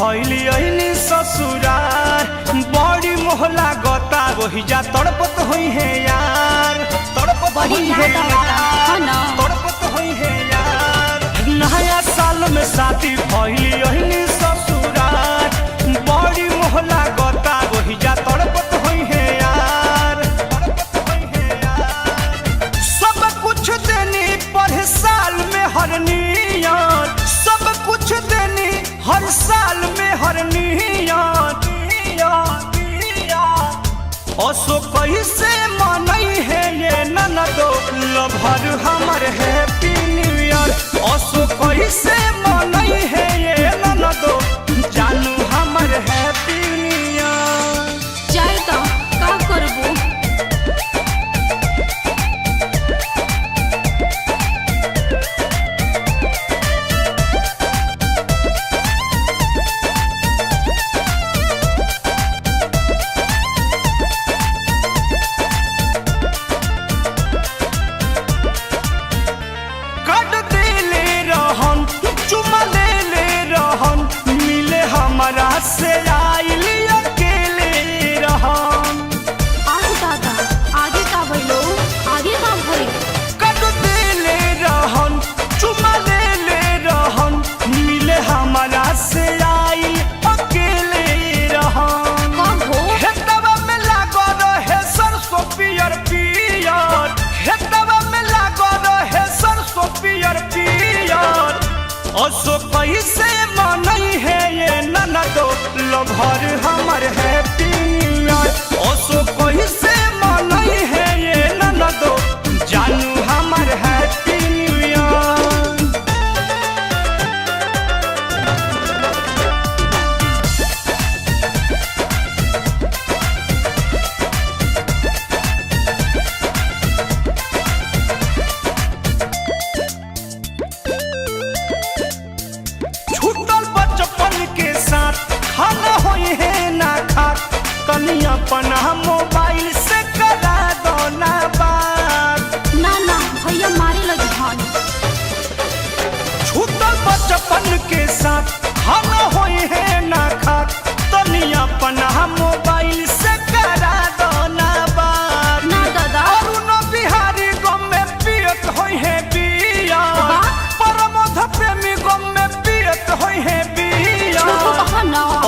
भइली अइनी ससुरार बड़ी मोहला गता वही जा तड़पत होई है यार तड़पत होई है तड़पत होई है यार। नया साल में शादी भइली अइनी ससुरार बड़ी मोहला गता वही जा तड़पत होई है यार तड़पत होई है यार। सब कुछ देनी पर साल में हर नियत सब कुछ देनी हर साल में हर नियत असो कैसे मनई है ये ननदो लभर हमर हैप्पी न्यू ईयर असो कैसे मनई है ये ननदो जानू हमर हैप्पी न्यू ईयर। जाए तो का करबू से आइली अकेले रहम आगे दादा आगे का भइलो आगे का भइल कट देले रहन चुमा लेले रहन मिले हमारा से आइल अकेले रहम कहो हेतवा में लागो रहे सरसों पियर पियर हेतवा में लागो रहे सरसों पियर पियर असो कैसे मनई है ये ननदो लभर हमर हैप्पी न्यू ईयर असो कैसे मनई है ये ननदो जानू हमर हैप्पी न्यू ईयर। खाना होई है ना खात तनी अपना मोबाइल से करा दो ना बात ना ना भैया मारे लगी हन छूटल बचपन के साथ खाना होई है ना खात तनी अपना मोबाइल से करा दो ना बात ना दादा अरुण बिहारी गम में पियत होई है बिया परमोध प्रेमी गम में पियत होई है बिया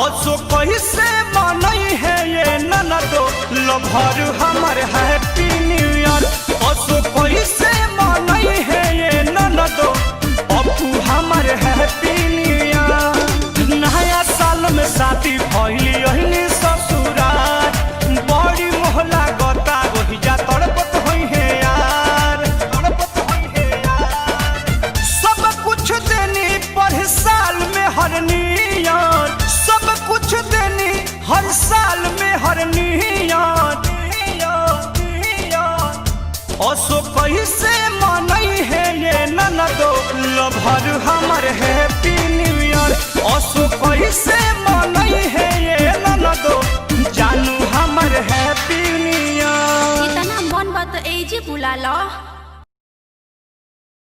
असो कैसे मनई है ये ननदो लभर हमर हैप्पी न्यू ईयर असो कैसे मनई है ये ननदो अपू हमर हैप्पी न्यू ईयर। नया साल में शादी भइली अइनी ससुरार बड़ी मोहला गता वही जा तड़पत होई है यार तड़पत होई है यार। सब कुछ देनी पर साल में हर नियत सब कुछ देनी हर साल में हर नियत असो कैसे मनई है ये ननदो लभर हमर हैप्पी न्यू ईयर असो कैसे मनई है ये ननदो जानू हमर हैप्पी न्यू ईयर। इतना मन बात एजे बुला लो।